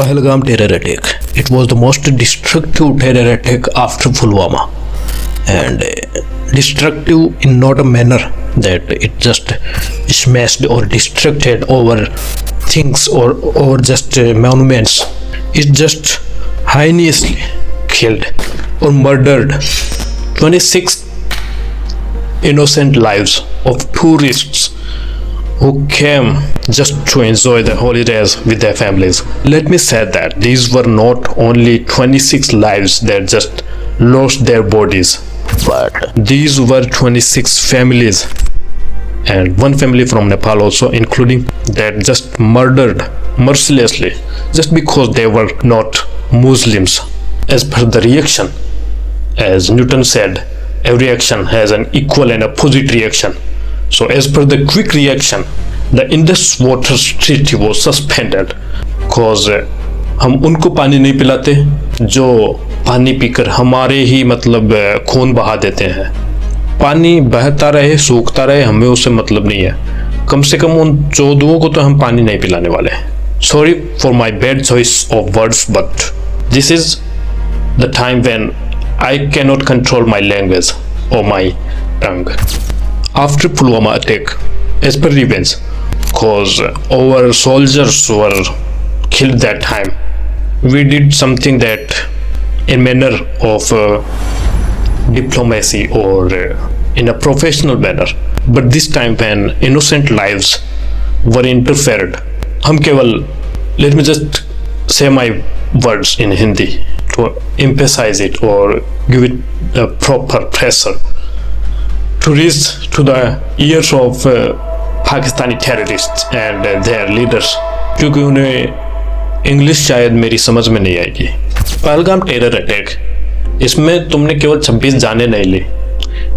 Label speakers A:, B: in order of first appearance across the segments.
A: Pahalgam terror attack. It was the most destructive terror attack after Pulwama, and destructive in not a manner that it just smashed or destructed over things or just monuments. It just heinously killed or murdered 26 innocent lives of tourists who came just to enjoy the holidays with their families. Let me say that these were not only 26 lives that just lost their bodies, but these were 26 families and one family from Nepal also including, that just murdered mercilessly just because they were not Muslims. As per the reaction, as Newton said, every action has an equal and opposite reaction. So as per the quick reaction, the Indus Water Treaty was suspended because हम उनको पानी नहीं पिलाते जो पानी पीकर हमारे ही मतलब खून बहा देते हैं। पानी बहता रहे सूखता रहे, हमें उससे मतलब नहीं है। कम से कम उन चौदहों को तो हम पानी नहीं पिलाने वाले हैं। Sorry for my bad choice of words, but this is the time when I cannot control my language or my tongue. After Pulwama attack, as per revenge, because our soldiers were killed that time, we did something that in manner of diplomacy or in a professional manner. But this time when innocent lives were interfered, हम केवल, let me just say my words in Hindi to emphasize it or give it a proper pressure to reach to the ears of Pakistani terrorists and their leaders, क्योंकि उन्हें English शायद मेरी समझ में नहीं आएगी। पहलगाम टेरर अटैक, इसमें तुमने केवल 26 जाने नहीं ली,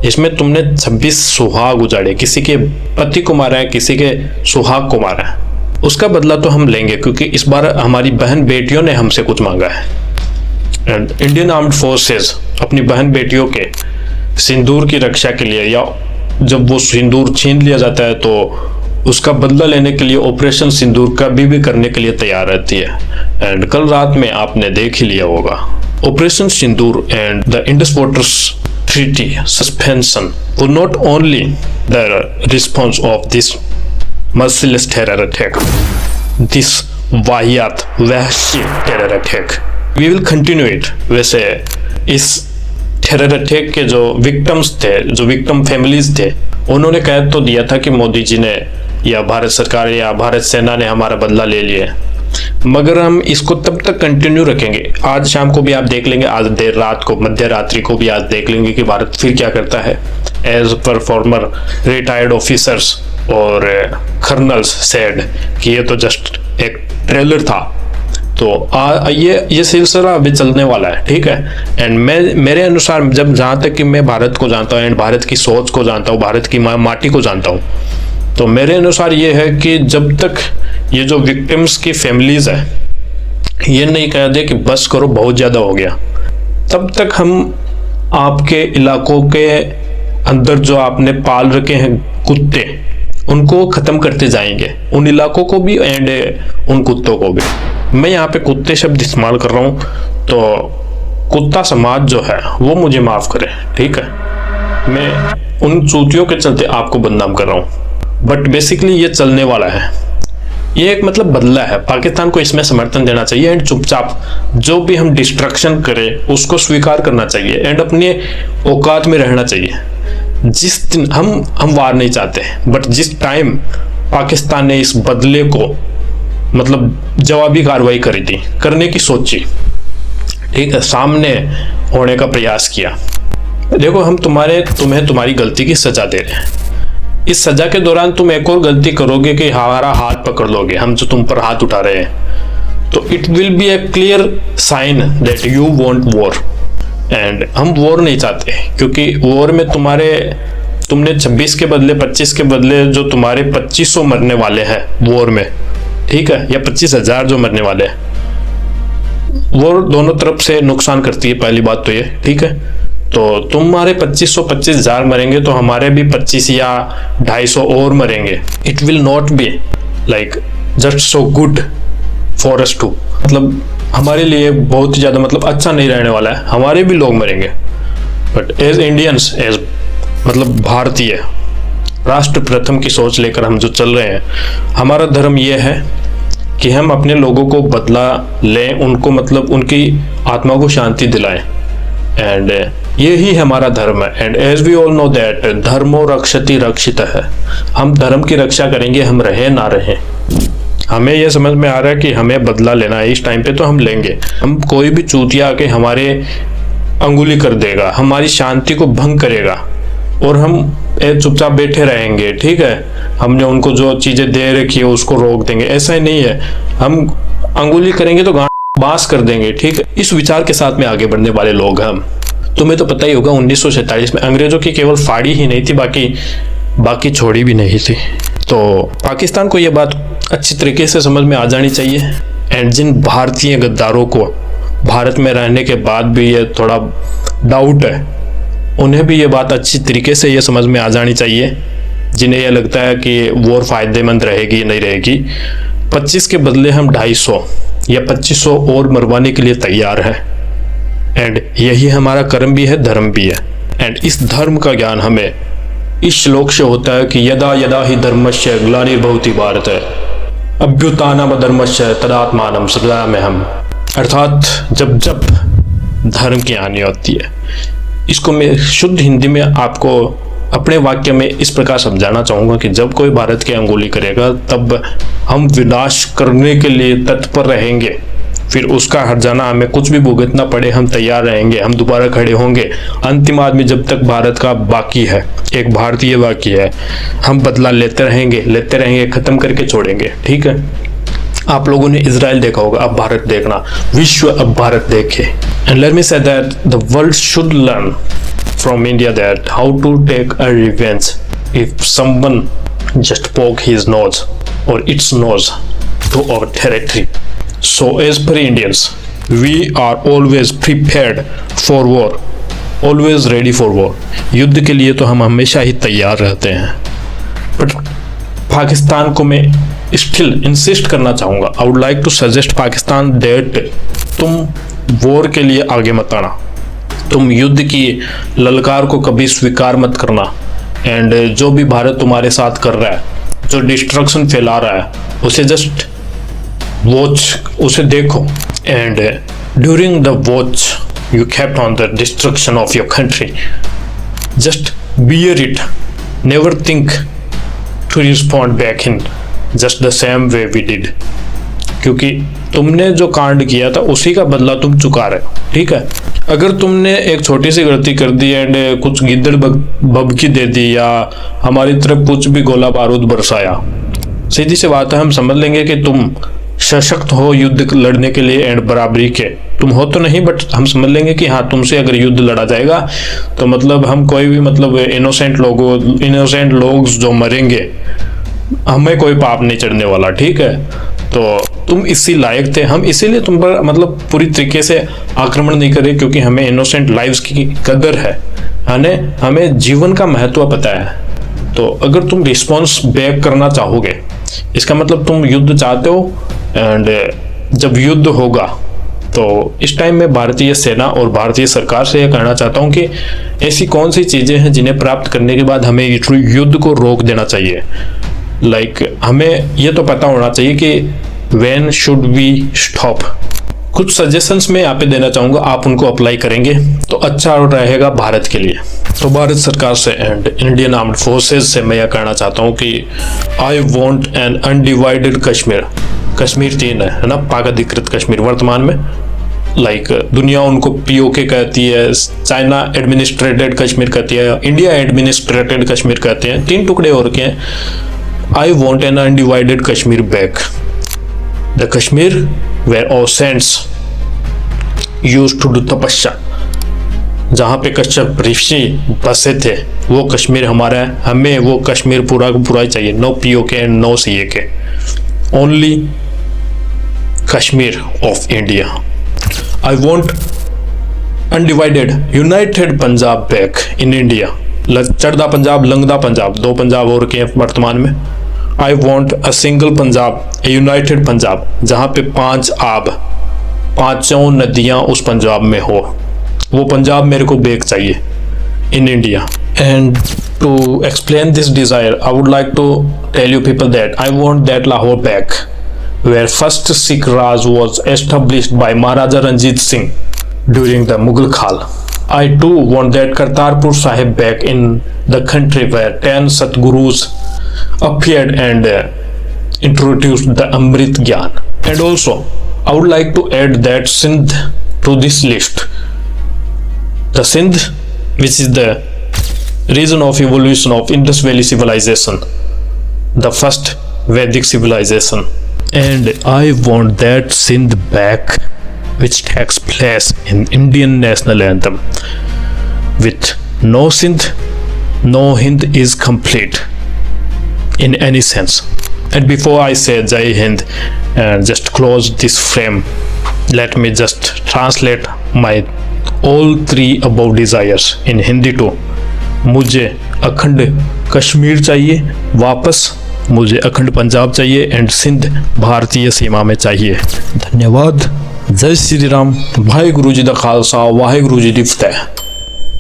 A: इसमें तुमने 26 सुहाग उजाड़े, किसी के पति को मारा है, किसी के सुहाग को मारा है। उसका बदला तो हम लेंगे क्योंकि इस बार हमारी बहन बेटियों ने हमसे कुछ मांगा है। एंड इंडियन आर्म्ड फोर्सेस अपनी बहन बेटियों के सिंदूर की रक्षा के लिए, या जब वो सिंदूर छीन लिया जाता है तो उसका बदला लेने के लिए ऑपरेशन सिंदूर का भी करने के लिए तैयार रहती है। एंड कल रात में आपने देख ही लिया होगा operation Sindoor and the Indus water treaty suspension was not only the response of this merciless terror attack, this वाहियात वहशी terror attack, we will continue it। वैसे इस टेरर अटैक के जो विक्टिम्स थे, जो विक्टिम फैमिलीज थे, उन्होंने कह तो दिया था कि मोदी जी ने या भारत सरकार या भारत सेना ने हमारा बदला ले लिया, मगर हम इसको तब तक कंटिन्यू रखेंगे। आज शाम को भी आप देख लेंगे, आज देर रात को, मध्य रात्रि को भी आज देख लेंगे कि भारत फिर क्या करता है। As per former retired officers और कर्नल्स सेड कि ये तो जस्ट एक ट्रेलर था, तो ये सिलसिला अभी चलने वाला है, ठीक है। एंड मेरे अनुसार, जब जहाँ तक कि मैं भारत को जानता हूँ एंड भारत की सोच को जानता हूँ, भारत की माटी को जानता हूँ, तो मेरे अनुसार ये है कि जब तक ये जो विक्टिम्स की फैमिलीज है ये नहीं कह दे कि बस करो बहुत ज़्यादा हो गया, तब तक हम आपके इलाकों के अंदर जो आपने पाल रखे हैं कुत्ते, उनको ख़त्म करते जाएंगे, उन इलाकों को भी एंड उन कुत्तों को भी। मैं यहाँ पे कुत्ते शब्द इस्तेमाल कर रहा हूँ, तो कुत्ता समाज जो है वो मुझे माफ़ करे, ठीक है। मैं उन चूतियों के चलते आपको बदनाम कर रहा हूँ, बट बेसिकली ये चलने वाला है। ये एक मतलब बदला है, पाकिस्तान को इसमें समर्थन देना चाहिए एंड चुपचाप जो भी हम डिस्ट्रक्शन करें उसको स्वीकार करना चाहिए एंड अपने औकात में रहना चाहिए। जिस दिन हम वार नहीं चाहते, बट जिस टाइम पाकिस्तान ने इस बदले को मतलब जवाबी कार्रवाई करी थी, करने की सोची, ठीक है, सामने होने का प्रयास किया, देखो हम तुम्हें तुम्हारी गलती की सजा दे रहे हैं। इस सजा के दौरान तुम एक और गलती करोगे कि हमारा हाथ पकड़ लोगे, हम जो तुम पर हाथ उठा रहे हैं, तो it will be a clear sign that you want war. And हम वॉर नहीं चाहते, क्योंकि वॉर में तुमने 26 के बदले 25 के बदले जो तुम्हारे 2500 मरने वाले हैं वॉर में, ठीक है, या 25,000 जो मरने वाले हैं, वॉर दोनों तरफ से नुकसान करती है, पहली बात तो ये, ठीक है। तो तुम्हारे 25,000 मरेंगे तो हमारे भी 25 या 250 और मरेंगे। It will not be like just so good for us too, मतलब हमारे लिए बहुत ही ज़्यादा मतलब अच्छा नहीं रहने वाला है, हमारे भी लोग मरेंगे। बट एज इंडियंस, एज मतलब भारतीय, राष्ट्र प्रथम की सोच लेकर हम जो चल रहे हैं, हमारा धर्म ये है कि हम अपने लोगों को बदला लें, उनको मतलब उनकी आत्मा को शांति दिलाएं, एंड यही हमारा धर्म है। And as we all know that धर्मो रक्षति रक्षितः है, हम धर्म की रक्षा करेंगे, हम रहे ना रहे। हमें यह समझ में आ रहा है कि हमें बदला लेना है इस टाइम पे, तो हम लेंगे। हम कोई भी चूतिया आके हमारे अंगुली कर देगा, हमारी शांति को भंग करेगा, और हम चुपचाप बैठे रहेंगे, ठीक है, हमने उनको जो चीजें दे रखी है उसको रोक देंगे, ऐसा ही नहीं है। हम अंगुली करेंगे तो बांस कर देंगे, ठीक है। इस विचार के साथ में आगे बढ़ने वाले लोग हम। तुम्हें तो पता ही होगा 1947 में अंग्रेजों की केवल फाड़ी ही नहीं थी, बाकी छोड़ी भी नहीं थी। तो पाकिस्तान को यह बात अच्छी तरीके से समझ में आ जानी चाहिए। एंड जिन भारतीय गद्दारों को भारत में रहने के बाद भी ये थोड़ा डाउट है, उन्हें भी ये बात अच्छी तरीके से ये समझ में आ जानी चाहिए, जिन्हें यह लगता है कि वॉर फायदेमंद रहेगी नहीं रहेगी। 25 के बदले हम 250 या 2500 और मरवाने के लिए तैयार है। एंड यही हमारा कर्म भी है, धर्म भी है। एंड इस धर्म का ज्ञान हमें इस श्लोक से होता है कि यदा यदा ही धर्मस्य ग्लानिर्भवति भारत अभ्युत्थानम धर्मस्य तदात्मानं सृजाम्यहम्। अर्थात जब जब धर्म की हानि होती है, इसको मैं शुद्ध हिंदी में आपको अपने वाक्य में इस प्रकार समझाना चाहूँगा कि जब कोई भारत की अंगुली करेगा तब हम विनाश करने के लिए तत्पर रहेंगे, फिर उसका हर्जाना हमें कुछ भी भुगतना पड़े हम तैयार रहेंगे, हम दोबारा खड़े होंगे। अंतिम आदमी जब तक भारत का बाकी है, एक भारतीय बाकी है, हम बदला लेते रहेंगे, खत्म करके छोड़ेंगे, ठीक है। आप लोगों ने इजराइल देखा होगा, अब भारत देखना, विश्व अब भारत देखे। And let me say that the world should learn from India that how to take a revenge if someone just poke his nose or its nose to our territory. So as per Indians, we are always prepared for war, always ready for war. युद्ध के लिए तो हम हमेशा ही तैयार रहते हैं। But Pakistan को मैं स्टिल इंसिस्ट करना चाहूँगा, I would like to suggest Pakistan that तुम वॉर के लिए आगे मत आना, तुम युद्ध की ललकार को कभी स्वीकार मत करना। एंड जो भी भारत तुम्हारे साथ कर रहा है, जो डिस्ट्रक्शन फैला रहा है, उसे जस्ट वॉच, उसे देखो। And during the watch you kept on the destruction of your country, just bear it, never think to respond back in just the same way we did, क्योंकि तुमने जो कांड किया था उसी का बदला तुम चुका रहे हो, ठीक है। अगर तुमने एक छोटी सी गलती कर दी एंड कुछ गिद्दड़ बबकी दे दी या हमारी तरफ कुछ भी गोला बारूद बरसाया, सीधी सी बात है, हम समझ लेंगे कि तुम सशक्त हो युद्ध लड़ने के लिए एंड बराबरी के। तुम हो तो नहीं, बट हम समझ लेंगे कि हाँ, तुमसे अगर युद्ध लड़ा जाएगा तो मतलब हम कोई भी मतलब इनोसेंट लोग जो मरेंगे, हमें कोई पाप नहीं चढ़ने वाला, ठीक है। तो तुम इसी लायक थे, हम इसीलिए तुम पर मतलब पूरी तरीके से आक्रमण नहीं करे, क्योंकि हमें इनोसेंट लाइव्स की कदर है, हमें जीवन का महत्व पता है। तो अगर तुम रिस्पॉन्स बैक करना चाहोगे, इसका मतलब तुम युद्ध चाहते हो। एंड जब युद्ध होगा तो इस टाइम में भारतीय सेना और भारतीय सरकार से यह कहना चाहता हूं कि ऐसी कौन सी चीजें हैं जिन्हें प्राप्त करने के बाद हमें युद्ध को रोक देना चाहिए। लाइक हमें यह तो पता होना चाहिए कि व्हेन शुड वी स्टॉप। कुछ सजेशंस मैं यहाँ पे देना चाहूँगा, आप उनको अप्लाई करेंगे तो अच्छा रहेगा भारत के लिए। तो भारत सरकार से एंड इंडियन आर्म्ड फोर्सेज से मैं यह कहना चाहता हूँ कि आई want an undivided Kashmir. Kashmir 3 है ना, पाक अधिकृत कश्मीर वर्तमान में। लाइक दुनिया उनको पीओके कहती है, चाइना एडमिनिस्ट्रेटेड कश्मीर कहती है, इंडिया एडमिनिस्ट्रेटेड कश्मीर कहते हैं, 3 टुकड़े हो रखे हैं। I want an undivided Kashmir back, the Kashmir where our saints used to do तपस्या, जहाँ पे कश्यप ऋषि बसे थे, वो कश्मीर हमारा है। हमें वो कश्मीर पूरा पूरा चाहिए, no POK and no CAK, only Kashmir of India. I want undivided united Punjab back in India. चढ़दा पंजाब, लंगदा पंजाब, 2 पंजाब और के वर्तमान में। I want a single Punjab, A United Punjab, जहाँ पे 5 आब, 5 नदियाँ उस पंजाब में हो। वो पंजाब मेरे को बैक चाहिए in India. And to explain this desire, I would like to tell you people that I want that Lahore back, where first Sikh Raj was established by Maharaja Ranjit Singh during the Mughal Khal. I too want that Kartarpur Sahib back in the country where 10 Satgurus appeared and introduced the Amrit Gyan. And also, I would like to add that Sindh to this list. The Sindh, which is the region of evolution of Indus Valley civilization, the first Vedic civilization. And I want that Sindh back, which takes place in Indian national anthem. With no Sindh, no Hind is complete in any sense. And before I say Jai Hind and just close this frame, let me just translate my all 3 above desires in Hindi too. मुझे अखंड कश्मीर चाहिए वापस, मुझे अखंड पंजाब चाहिए and Sindh भारतीय सीमा में चाहिए। धन्यवाद। जय श्री राम। वाहिगुरु जी दा खालसा, वाहिगुरु जी दी फतेह।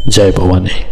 A: जय भवानी।